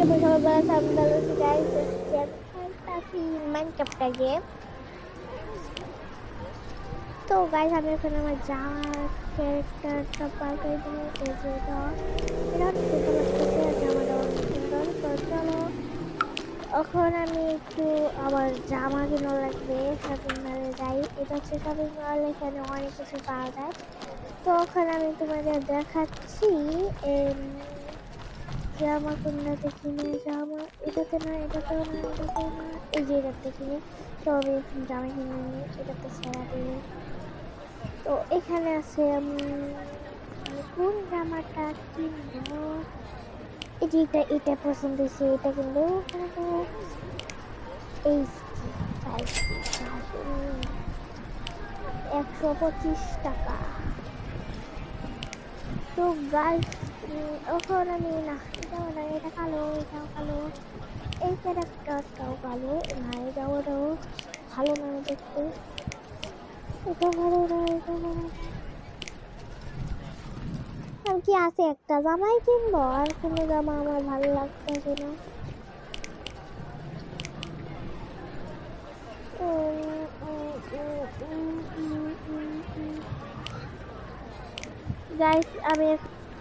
সবাই ভালো আছে, আমি ভালো আছি গাইস। আজকে আমি খেলতেছি মাইনক্রাফট গেম। তো গাইস আমি এখন আমার জামার ক্যারেক্টারটা পাল্টাই দিব। এই যে এটা অনেক সুন্দর লাগতেছে, জামাটা অনেক সুন্দর। তো চলো এখন আমি একটু আমার জামা কিনা লাগবে, শপিং মলে যাই। এটা হচ্ছে শপিং মল, এখানে অনেক কিছু পাওয়া যায়। তো ওখানে আমি তোমাদের দেখাচ্ছি জামা কোনটাতে কিনে, জামা এটাতে না, এটাতেও না, এটাতেও না, এই যে এটাতে কিনে। তো আমি জামা কিনে নিই, এটাতে ছেঁড়া দিই। তো এখানে আছে আমি কোন জামাটা কিনবো। এই যে এটা পছন্দ হয়েছে, এটা কিনবো। এই 125 টাকা। তো গাইস এখন আমি না, এটাও না, এটা কালো, এটাও কালো, এই ক্যারেক্টারটাও কালো না, এটাও ভালো না দেখতে, এটা ভালো না, এটা ভালো না। আর কি আছে, একটা জামাই কিনবো, আর কোনো জামা আমার ভালো লাগতেছে না।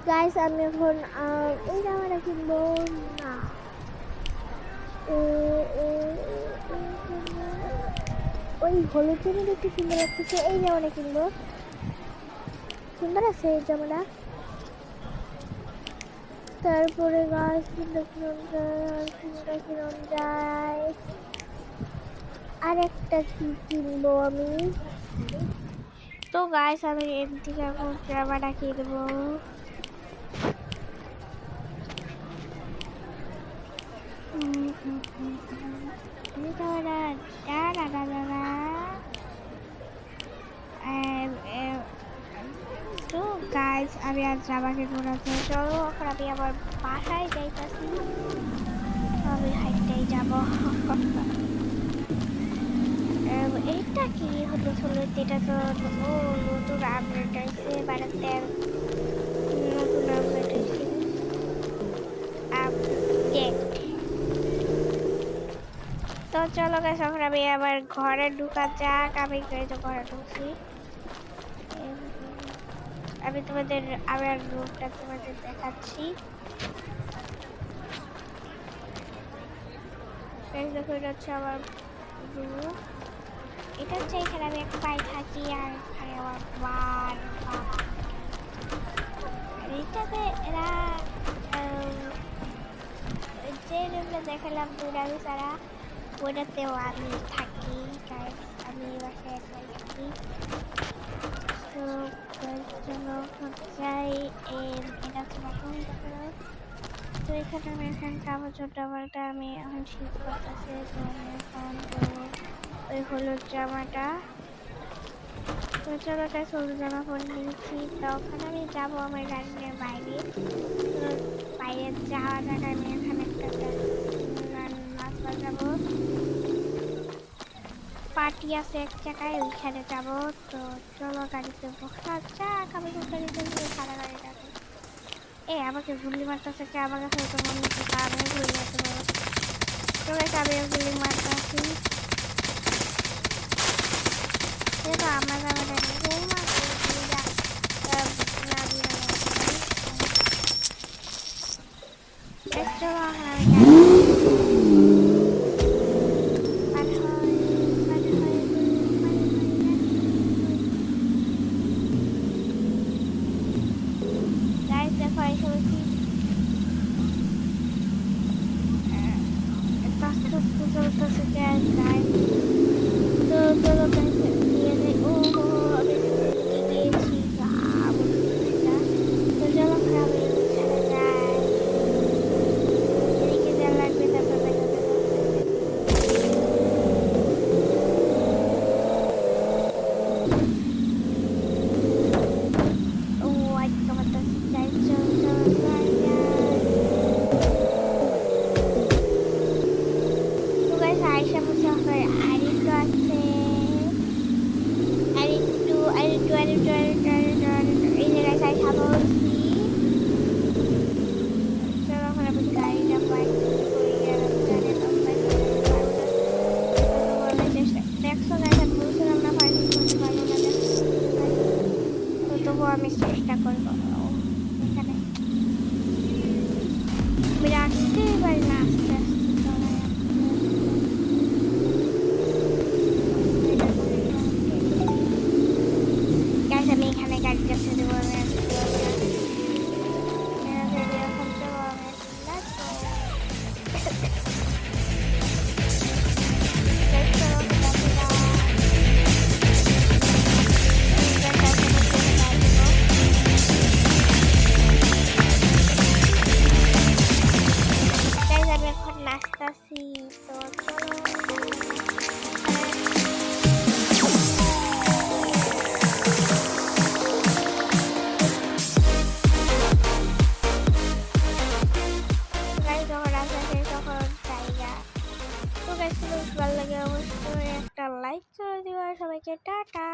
গাইস আমি এখন এই জামাটা কিনবো না। ওই হলুদ জামাটা একটু সুন্দর লাগতেছে, এই জামাটা কিনবো। সুন্দর আছে এই জামাটা। তারপরে গাছ কিনন যায়, আর একটা কি কিনবো আমি। তো গাছ আমি এর থেকে এখন জামাটা কিনবো। তো গাইস আমি আর জামা কিনবো না। তো চলো এখন আমি আবার বাসায় যাইতাছি, আমি হাইটেই যাবো। এইটা কি হতে চলো, এটা তো নতুন আপডেট হয়েছে, বাড়াতে নতুন আপডেট হয়েছে, আপডেট। তো চলো গাইস এখন আমি আবার ঘরে ঢুকা যাক। আমি ঘরে ঢুকছি, আমি তোমাদের আবার রুমটা তোমাদের দেখাচ্ছি। দেখো এটা হচ্ছে আমার রুম, এটা হচ্ছে এখানে আমি একটাই থাকি, আর এখানে আমার বার বাবা। এটাতে এরা যে রুমটা দেখালাম দুরামি ছাড়া, ওইটাতেও আমি থাকি, কারণ আমি বাসায় একটাই থাকি। তো চলো যাই, এটা হচ্ছে বাথরুম। তো এখানে আমি এখন কাপড় টাপড়টা আমি এখন শীত করতেছে। তো আমি এখন পরবো ওই হলুদ জামাটা। তো চলো গাইস হলুদ জামা পরে নিয়েছি। তো ওখানে আমি যাবো আমার গার্ডেনের বাইরে। তো বাইরে যাওয়ার আগে আমি এখানে একটা নাচ বাজাবো, পার্টি আছে এক জায়গায়, ওইখানে যাবো। তো চলো গাড়িতে বসা যাক, আমি তো গাড়িতে সারা গাড়ি যাবো। আমাকে গুলি মারতেছে কে, আমার কাছে তো মনে হচ্ছে আমিও গুলি মারতে পারবো। তো গাইস আমিও গুলি মারতেছি, দেখো আমার জামাটা আয়সা বলছে লাগছিল, ভালো লাগে অবশ্যই একটা লাইক করে দিবা। সবাইকে টাটা।